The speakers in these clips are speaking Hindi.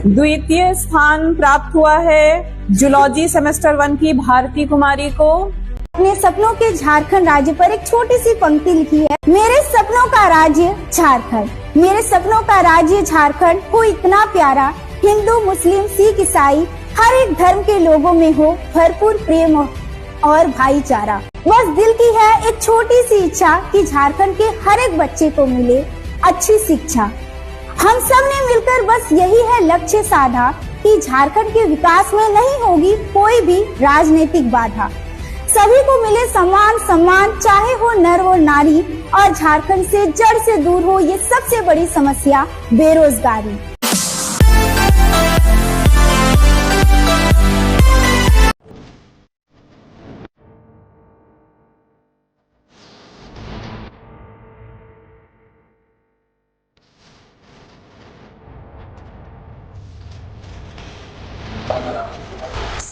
द्वितीय स्थान प्राप्त हुआ है जूलॉजी सेमेस्टर 1 की भारती कुमारी को। अपने सपनों के झारखंड राज्य पर एक छोटी सी पंक्ति लिखी है। मेरे सपनों का राज्य झारखंड, मेरे सपनों का राज्य झारखंड हो इतना प्यारा, हिंदू मुस्लिम सिख ईसाई हर एक धर्म के लोगों में हो भरपूर प्रेम और भाईचारा। बस दिल की है एक छोटी सी इच्छा कि झारखंड के हर एक बच्चे को मिले अच्छी शिक्षा। हम सब ने मिलकर बस यही है लक्ष्य साधा कि झारखंड के विकास में नहीं होगी कोई भी राजनीतिक बाधा। सभी को मिले समान सम्मान, चाहे हो नर हो नारी, और झारखंड से जड़ से दूर हो ये सबसे बड़ी समस्या बेरोजगारी।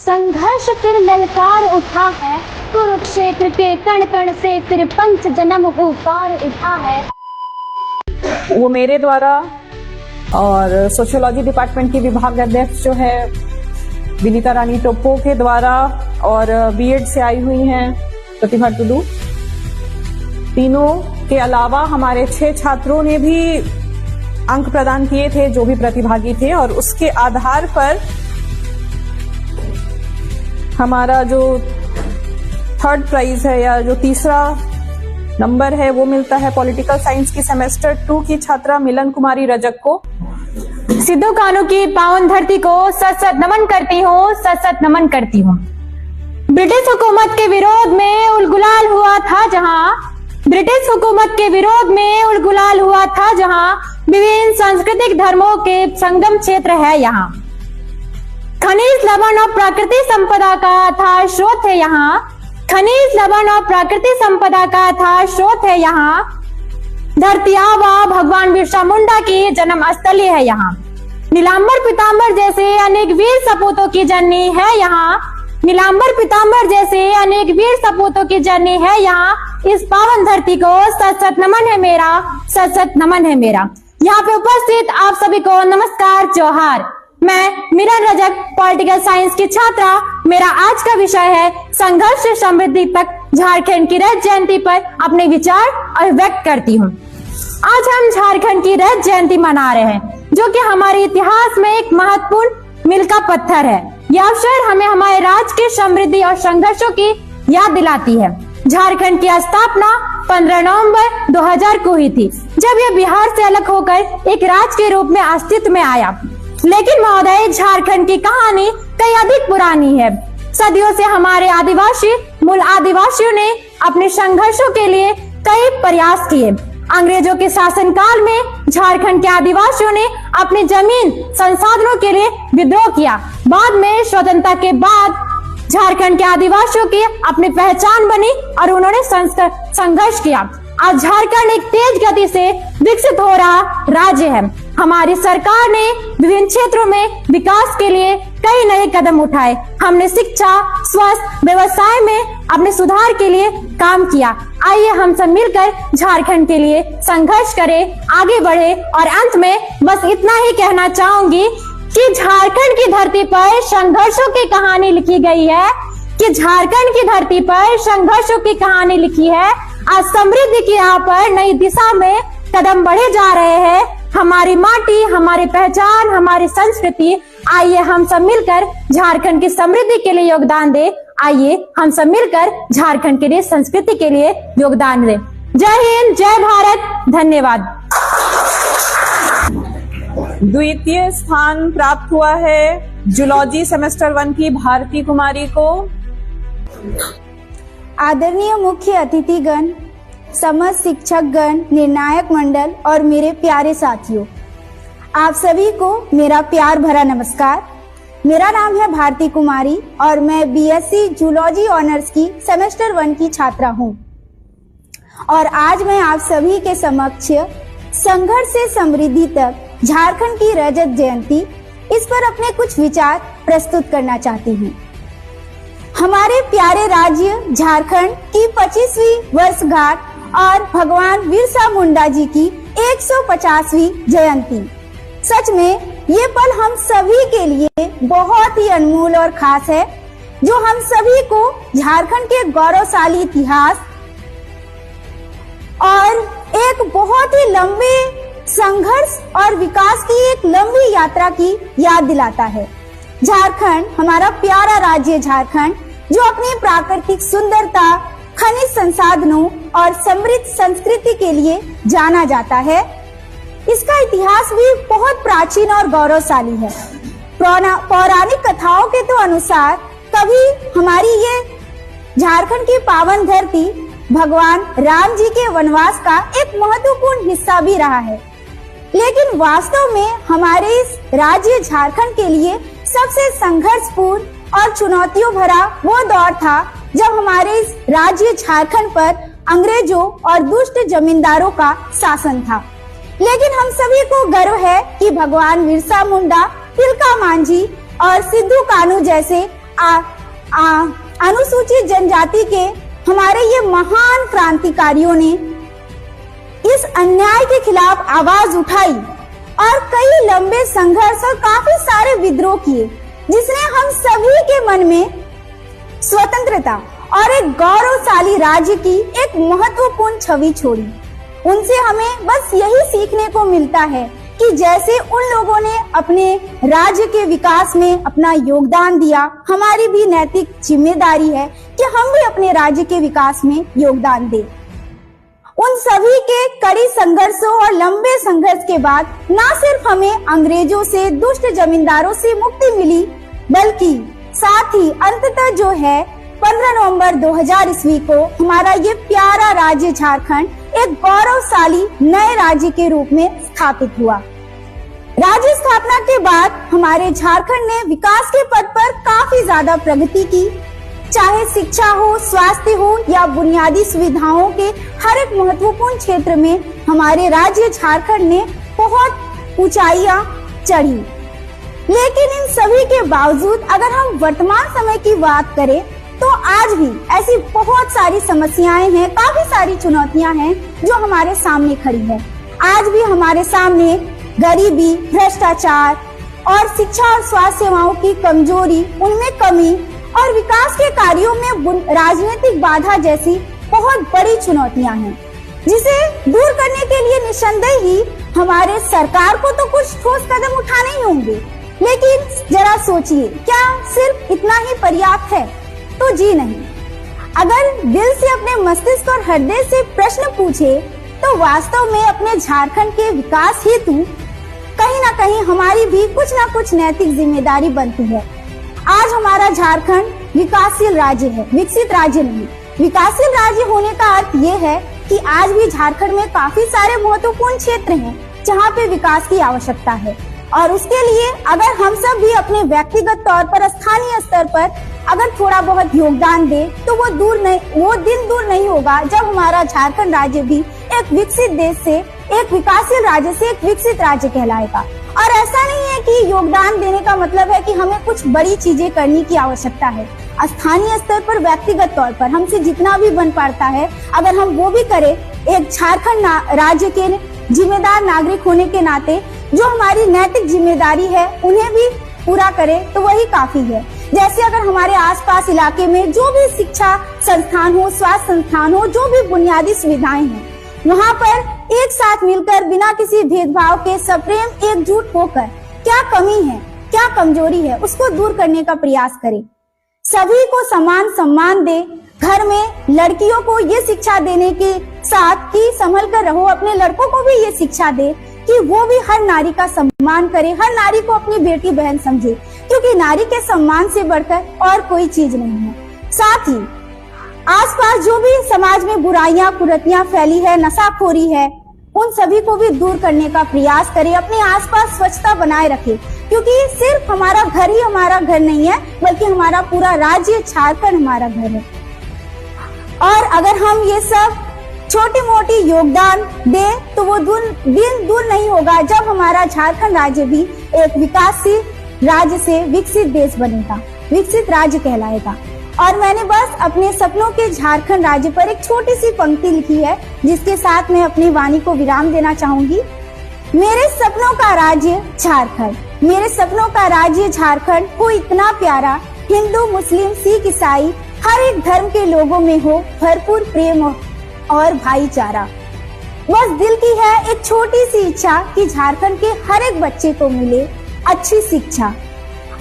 संघर्ष फिर ललकार उठा है, कुरुक्षेत्र के कण कण से फिर पंच जन्म हुंकार उठा है। वो मेरे द्वारा और सोशियोलॉजी डिपार्टमेंट की विभाग अध्यक्ष जो है विनीता रानी टोप्पो के द्वारा और बीएड से आई हुई हैं प्रतिभा टुडू, तीनों के अलावा हमारे 6 छात्रों ने भी अंक प्रदान किए थे जो भी प्रतिभागी थे, और उसके आधार पर हमारा जो 3rd प्राइज है या जो तीसरा नंबर है वो मिलता है पॉलिटिकल साइंस की सेमेस्टर 2 की छात्रा मिलन कुमारी रजक को। सिद्धू कान्हू की पावन धरती को सत सत नमन करती हूँ, सत सत नमन करती हूँ। ब्रिटिश हुकूमत के विरोध में उलगुलाल हुआ था जहाँ, ब्रिटिश हुकूमत के विरोध में उलगुलाल हुआ था जहाँ, विभिन्न सांस्कृतिक धर्मों के संगम क्षेत्र है यहाँ। खनिज लवण और प्राकृतिक संपदा का अथाह स्रोत है यहाँ, खनिज लवण और प्राकृतिक संपदा का अथाह स्रोत है यहाँ। धरती आबा भगवान बिरसा मुंडा की जन्म स्थली है यहाँ। नीलांबर पीताम्बर जैसे अनेक वीर सपूतों की जननी है यहाँ, नीलांबर पीताम्बर जैसे अनेक वीर सपूतों की जननी है यहाँ। इस पावन धरती को सत सत नमन है मेरा, सत सत नमन है मेरा। यहाँ पे उपस्थित आप सभी को नमस्कार जोहार। मैं मिलन रजक पॉलिटिकल साइंस की छात्रा। मेरा आज का विषय है संघर्ष से समृद्धि तक झारखंड की रजत जयंती पर अपने विचार अभिव्यक्त करती हूँ। आज हम झारखंड की रजत जयंती मना रहे हैं जो कि हमारे इतिहास में एक महत्वपूर्ण मील का पत्थर है। यह अवसर हमें हमारे राज्य की समृद्धि और संघर्षों की याद दिलाती है। झारखंड की स्थापना 15 नवंबर 2000 को हुई थी, जब यह बिहार से अलग होकर एक राज्य के रूप में अस्तित्व में आया। लेकिन महोदय, झारखंड की कहानी कई अधिक पुरानी है। सदियों से हमारे आदिवासी मूल आदिवासियों ने अपने संघर्षों के लिए कई प्रयास किए। अंग्रेजों के शासनकाल में झारखंड के आदिवासियों ने अपनी जमीन संसाधनों के लिए विद्रोह किया। बाद में स्वतंत्रता के बाद झारखंड के आदिवासियों की अपनी पहचान बनी और उन्होंने संघर्ष किया। आज झारखंड एक तेज गति से विकसित हो रहा राज्य है। हमारी सरकार ने विभिन्न क्षेत्रों में विकास के लिए कई नए कदम उठाए। हमने शिक्षा, स्वास्थ्य, व्यवसाय में अपने सुधार के लिए काम किया। आइए हम सब मिलकर झारखंड के लिए संघर्ष करें, आगे बढ़े। और अंत में बस इतना ही कहना चाहूंगी कि झारखंड की धरती पर संघर्षों की कहानी लिखी गई है, कि झारखंड की धरती पर संघर्षों की कहानी लिखी है। आज समृद्धि की राह पर नई दिशा में कदम बढ़े जा रहे हैं। हमारी माटी, हमारी पहचान, हमारी संस्कृति, आइए हम सब मिलकर झारखंड की समृद्धि के लिए योगदान दें। आइए हम सब मिलकर झारखंड के लिए संस्कृति के लिए योगदान दें। जय हिंद, जय भारत, धन्यवाद। द्वितीय स्थान प्राप्त हुआ है जूलॉजी सेमेस्टर 1 की भारती कुमारी को। आदरणीय मुख्य अतिथिगण, समस्त शिक्षक गण, निर्णायक मंडल और मेरे प्यारे साथियों, आप सभी को मेरा प्यार भरा नमस्कार। मेरा नाम है भारती कुमारी और मैं बीएससी जूलॉजी ऑनर्स की सेमेस्टर 1 की छात्रा हूँ। और आज मैं आप सभी के समक्ष संघर्ष से समृद्धि तक झारखंड की रजत जयंती, इस पर अपने कुछ विचार प्रस्तुत करना चाहती हूँ। हमारे प्यारे राज्य झारखंड की 25वीं वर्षगांठ और भगवान बिरसा मुंडा जी की 150वीं जयंती, सच में ये पल हम सभी के लिए बहुत ही अनमोल और खास है, जो हम सभी को झारखंड के गौरवशाली इतिहास और एक बहुत ही लंबे संघर्ष और विकास की एक लंबी यात्रा की याद दिलाता है। झारखंड, हमारा प्यारा राज्य झारखंड, जो अपनी प्राकृतिक सुंदरता, खनिज संसाधनों और समृद्ध संस्कृति के लिए जाना जाता है। इसका इतिहास भी बहुत प्राचीन और गौरवशाली है। पौराणिक कथाओं के तो अनुसार कभी हमारी ये झारखंड की पावन धरती भगवान राम जी के वनवास का एक महत्वपूर्ण हिस्सा भी रहा है। लेकिन वास्तव में हमारे इस राज्य झारखंड के लिए सबसे संघर्षपूर्ण और चुनौतियों भरा वो दौर था जब हमारे इस राज्य झारखंड पर अंग्रेजों और दुष्ट जमींदारों का शासन था। लेकिन हम सभी को गर्व है कि भगवान बिरसा मुंडा, तिलका मांझी और सिद्धू कान्हू जैसे अनुसूचित जनजाति के हमारे ये महान क्रांतिकारियों ने इस अन्याय के खिलाफ आवाज उठाई और कई लंबे संघर्ष और काफी सारे विद्रोह किए, जिसने हम सभी के मन में स्वतंत्रता और एक गौरवशाली राज्य की एक महत्वपूर्ण छवि छोड़ी। उनसे हमें बस यही सीखने को मिलता है कि जैसे उन लोगों ने अपने राज्य के विकास में अपना योगदान दिया, हमारी भी नैतिक जिम्मेदारी है कि हम भी अपने राज्य के विकास में योगदान दें। उन सभी के कड़ी संघर्षों और लंबे संघर्ष के बाद न सिर्फ हमें अंग्रेजों से, दुष्ट जमींदारों से मुक्ति मिली, बल्कि साथ ही अंततः जो है 15 नवंबर 2000 ईस्वी को हमारा ये प्यारा राज्य झारखंड एक गौरवशाली नए राज्य के रूप में स्थापित हुआ। राज्य स्थापना के बाद हमारे झारखंड ने विकास के पथ पर काफी ज्यादा प्रगति की, चाहे शिक्षा हो, स्वास्थ्य हो या बुनियादी सुविधाओं के हर एक महत्वपूर्ण क्षेत्र में हमारे राज्य झारखंड ने बहुत ऊंचाइयां चढ़ी। लेकिन इन सभी के बावजूद अगर हम वर्तमान समय की बात करें तो आज भी ऐसी बहुत सारी समस्याएं हैं, काफी सारी चुनौतियां हैं जो हमारे सामने खड़ी है। आज भी हमारे सामने गरीबी, भ्रष्टाचार और शिक्षा और स्वास्थ्य सेवाओं की कमजोरी, उनमें कमी और विकास के कार्यों में राजनीतिक बाधा जैसी बहुत बड़ी चुनौतियां हैं, जिसे दूर करने के लिए निस्संदेह ही हमारे सरकार को तो कुछ ठोस कदम उठाने ही होंगे। लेकिन जरा सोचिए, क्या सिर्फ इतना ही पर्याप्त है? तो जी नहीं। अगर दिल से अपने मस्तिष्क और हृदय से प्रश्न पूछे तो वास्तव में अपने झारखंड के विकास हेतु कहीं ना कहीं हमारी भी कुछ ना कुछ नैतिक जिम्मेदारी बनती है। आज हमारा झारखंड विकासशील राज्य है, विकसित राज्य नहीं। विकासशील राज्य होने का अर्थ ये है कि आज भी झारखंड में काफी सारे महत्वपूर्ण क्षेत्र हैं जहाँ पे विकास की आवश्यकता है, और उसके लिए अगर हम सब भी अपने व्यक्तिगत तौर पर, स्थानीय स्तर पर अगर थोड़ा बहुत योगदान दे तो वो दिन दूर नहीं होगा जब हमारा झारखंड राज्य भी एक विकसित देश से, एक विकासशील राज्य से एक विकसित राज्य कहलाएगा। और ऐसा नहीं है कि योगदान देने का मतलब है कि हमें कुछ बड़ी चीजें करने की आवश्यकता है। स्थानीय स्तर पर, व्यक्तिगत तौर पर हमसे जितना भी बन पाता है, अगर हम वो भी करें, एक झारखंड राज्य के जिम्मेदार नागरिक होने के नाते जो हमारी नैतिक जिम्मेदारी है उन्हें भी पूरा करें तो वही काफी है। जैसे अगर हमारे आसपास इलाके में जो भी शिक्षा संस्थान हो, स्वास्थ्य संस्थान हो, जो भी बुनियादी सुविधाएं हैं, वहाँ पर एक साथ मिलकर बिना किसी भेदभाव के सप्रेम एकजुट होकर क्या कमी है, क्या कमजोरी है, उसको दूर करने का प्रयास करें। सभी को समान सम्मान दे। घर में लड़कियों को ये शिक्षा देने के साथ कि संभल कर रहो, अपने लड़कों को भी ये शिक्षा दे कि वो भी हर नारी का सम्मान करे, हर नारी को अपनी बेटी बहन समझे, क्योंकि नारी के सम्मान से बढ़कर और कोई चीज नहीं है। साथ ही आसपास जो भी समाज में बुराइयां, कुरीतियां फैली है, नशाखोरी है, उन सभी को भी दूर करने का प्रयास करें। अपने आसपास स्वच्छता बनाए रखें, क्योंकि सिर्फ हमारा घर ही हमारा घर नहीं है, बल्कि हमारा पूरा राज्य झारखंड हमारा घर है। और अगर हम ये सब छोटी मोटी योगदान दे तो वो दिन दूर नहीं होगा जब हमारा झारखंड राज्य भी एक विकासशील राज्य से विकसित देश बनेगा, विकसित राज्य कहलाएगा। और मैंने बस अपने सपनों के झारखंड राज्य पर एक छोटी सी पंक्ति लिखी है, जिसके साथ मैं अपनी वाणी को विराम देना चाहूंगी। मेरे सपनों का राज्य झारखंड, मेरे सपनों का राज्य झारखंड हो इतना प्यारा, हिंदू मुस्लिम सिख ईसाई हर एक धर्म के लोगों में हो भरपूर प्रेम और भाईचारा। बस दिल की है एक छोटी सी इच्छा कि झारखंड के हर एक बच्चे को मिले अच्छी शिक्षा।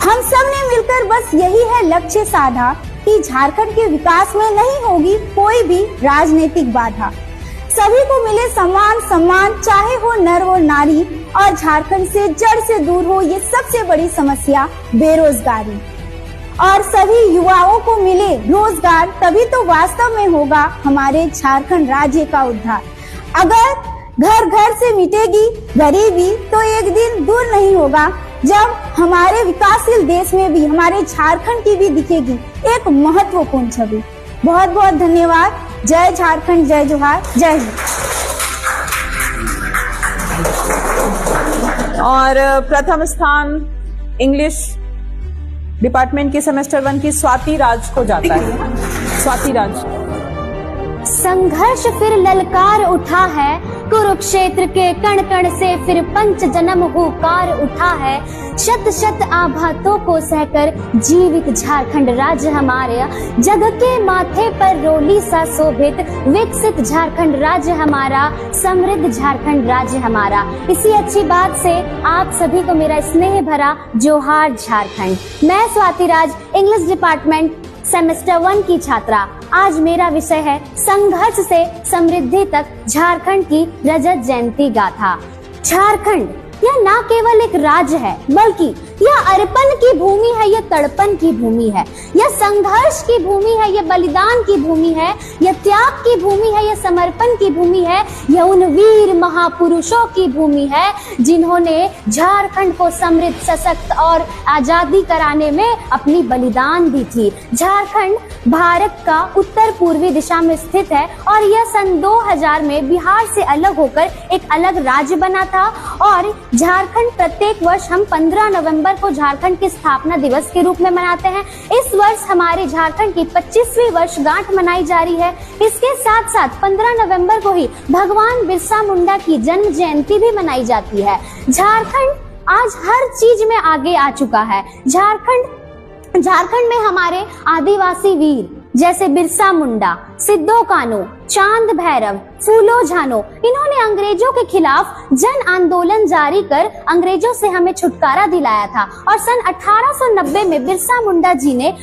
हम सब ने मिलकर बस यही है लक्ष्य साधा कि झारखंड के विकास में नहीं होगी कोई भी राजनीतिक बाधा। सभी को मिले समान सम्मान, चाहे हो नर हो नारी, और झारखंड से जड़ से दूर हो ये सबसे बड़ी समस्या बेरोजगारी। और सभी युवाओं को मिले रोजगार, तभी तो वास्तव में होगा हमारे झारखंड राज्य का उद्धार। अगर घर घर से मिटेगी गरीबी तो एक दिन दूर नहीं होगा जब हमारे विकासशील देश में भी हमारे झारखंड की भी दिखेगी एक महत्वपूर्ण छवि। बहुत बहुत धन्यवाद। जय झारखंड, जय जोहार, जय हिंद। और प्रथम स्थान इंग्लिश डिपार्टमेंट की सेमेस्टर 1 की स्वाति राज को जाता है। स्वाति राज। संघर्ष फिर ललकार उठा है, कुरुक्षेत्र के कण कण से फिर पंच जन्म हुकार उठा है। शत शत आघातों को सहकर जीवित झारखंड राज्य हमारे, जग के माथे पर रोली सा शोभित विकसित झारखंड राज्य हमारा, समृद्ध झारखंड राज्य हमारा। इसी अच्छी बात से आप सभी को मेरा स्नेह भरा जोहार झारखंड। मैं स्वाति राज, इंग्लिश डिपार्टमेंट सेमेस्टर 1 की छात्रा। आज मेरा विषय है संघर्ष से समृद्धि तक झारखंड की रजत जयंती गाथा। झारखंड यह ना केवल एक राज्य है, बल्कि यह अर्पण की भूमि है, यह तड़पन की भूमि है, यह संघर्ष की भूमि है, यह बलिदान की भूमि है, यह त्याग की भूमि है, यह समर्पण की भूमि है, यह उन वीर महापुरुषों की भूमि है जिन्होंने झारखंड को समृद्ध, सशक्त और आजादी कराने में अपनी बलिदान दी थी। झारखंड भारत का उत्तर पूर्वी दिशा में स्थित है और यह सन 2000 में बिहार से अलग होकर एक अलग राज्य बना था। और झारखंड प्रत्येक वर्ष हम 15 नवंबर को झारखंड की स्थापना दिवस के रूप में मनाते हैं। इस वर्ष हमारे झारखंड की 25वीं वर्षगांठ मनाई जा रही है। इसके साथ साथ 15 नवंबर को ही भगवान बिरसा मुंडा की जन्म जयंती भी मनाई जाती है। झारखंड आज हर चीज में आगे आ चुका है। झारखंड में हमारे आदिवासी वीर जैसे बिरसा मुंडा, सिद्धो कान्हू, चांद भैरव, फूलो झानो, इन्होंने अंग्रेजों के खिलाफ जन आंदोलन जारी कर अंग्रेजों से हमें छुटकारा दिलाया था। और सन 1890 में बिरसा मुंडा जी ने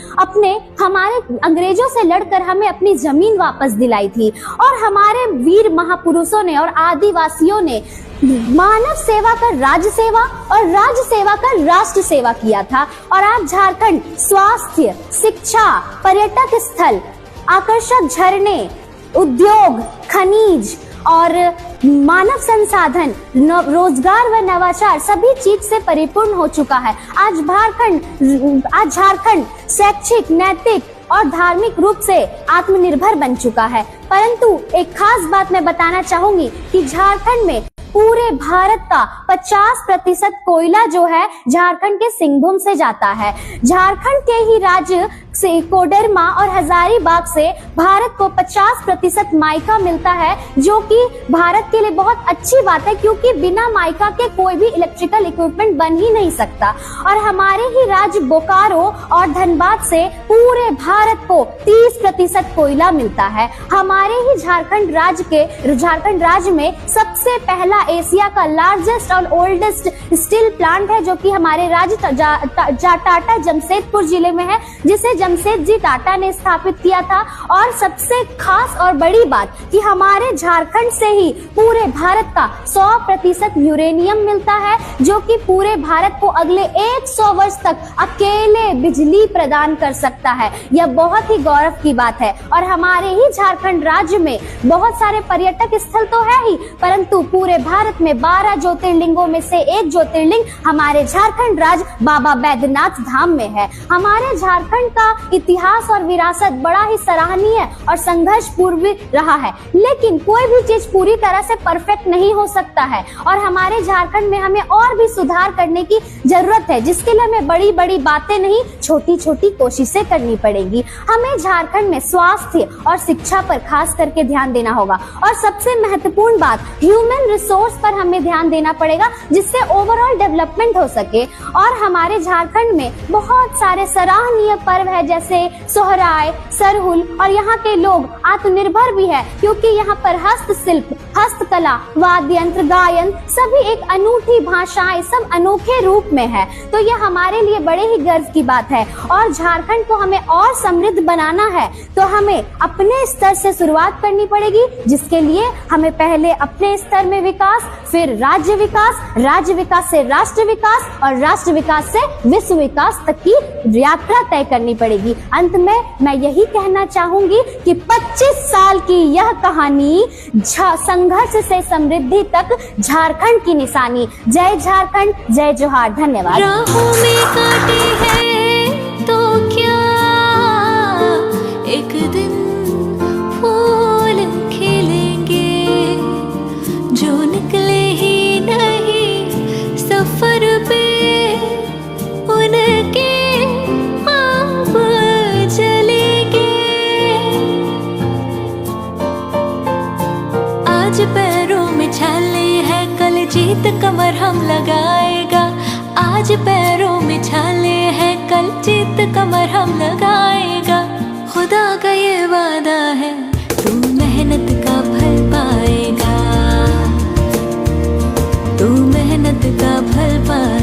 हमारे अंग्रेजों से लड़कर हमें अपनी जमीन वापस दिलाई थी। और हमारे वीर महापुरुषों ने और आदिवासियों ने मानव सेवा कर राज्य सेवा और राज्य सेवा कर राष्ट्र सेवा किया था। और आज झारखंड स्वास्थ्य, शिक्षा, पर्यटक स्थल, आकर्षक झरने, उद्योग, खनिज और मानव संसाधन, रोजगार व नवाचार सभी चीज से परिपूर्ण हो चुका है। आज झारखंड शैक्षिक, नैतिक और धार्मिक रूप से आत्मनिर्भर बन चुका है। परंतु एक खास बात मैं बताना चाहूंगी कि झारखंड में पूरे भारत का 50% कोयला जो है झारखंड के सिंहभूम से जाता है। झारखंड के ही राज्य से कोडरमा और हजारीबाग से भारत को 50% माइका मिलता है, जो कि भारत के लिए बहुत अच्छी बात है, क्योंकि बिना माइका के कोई भी इलेक्ट्रिकल इक्विपमेंट बन ही नहीं सकता। और हमारे ही राज्य बोकारो और धनबाद से पूरे भारत को 30% कोयला मिलता है। हमारे ही झारखंड राज्य में सबसे पहला एशिया का लार्जेस्ट और ओल्डेस्ट स्टील प्लांट है, जो कि हमारे राज्य टाटा जमशेदपुर जिले में है, जिसे जमशेद जी टाटा ने स्थापित किया था। और सबसे खास और बड़ी बात कि हमारे झारखंड से ही पूरे भारत का 100% यूरेनियम मिलता है, जो कि पूरे भारत को अगले 100 वर्ष तक अकेले बिजली प्रदान कर सकता है। यह बहुत ही गौरव की बात है। और हमारे ही झारखंड राज्य में बहुत सारे पर्यटक स्थल तो है ही, परंतु पूरे भारत में 12 ज्योतिर्लिंगों में से एक ज्योतिर्लिंग हमारे झारखंड राज्य बाबा बैद्यनाथ धाम में है। हमारे झारखंड का इतिहास और विरासत बड़ा ही सराहनीय और संघर्ष पूर्ण रहा है, लेकिन कोई भी चीज पूरी तरह से परफेक्ट नहीं हो सकता है और हमारे झारखंड में हमें और भी सुधार करने की जरूरत है, जिसके लिए हमें बड़ी बड़ी बातें नहीं, छोटी छोटी कोशिशें करनी पड़ेगी। हमें झारखंड में स्वास्थ्य और शिक्षा पर खास करके ध्यान देना होगा और सबसे महत्वपूर्ण बात ह्यूमन रिसोर्स पर हमें ध्यान देना पड़ेगा, जिससे ओवरऑल डेवलपमेंट हो सके। और हमारे झारखंड में बहुत सारे सराहनीय पर्व है, जैसे सोहराय, सरहुल, और यहाँ के लोग आत्मनिर्भर भी है क्योंकि यहाँ पर हस्तशिल्प, हस्तकला, वाद्य यंत्र, गायन सभी एक अनूठी भाषाएं सब अनोखे रूप में है। तो ये हमारे लिए बड़े ही गर्व की बात है और झारखंड को हमें और समृद्ध बनाना है तो हमें अपने स्तर से शुरुआत करनी पड़ेगी, जिसके लिए हमें पहले अपने स्तर में विकास, फिर राज्य विकास से राष्ट्र विकास और राष्ट्र विकास से विश्व विकास तक की यात्रा तय करनी पड़ेगी। अंत में मैं यही कहना चाहूंगी कि 25 साल की यह कहानी संघर्ष से समृद्धि तक झारखंड की निशानी। जय झारखंड, जय जोहार। धन्यवाद। राहों में काटे हैं तो क्या एक दिन फूल खिलेंगे, जो निकले ही नहीं सफर पे उनके आप चलेंगे। आज पैरों में छाले हैं, कल जीत कमर हम लगाएगा। आज पैरों में छाले हैं, कल जीत कमर हम लगाएगा। खुदा का ये वादा है, तू मेहनत का फल पाएगा, तू मेहनत का फल पाएगा।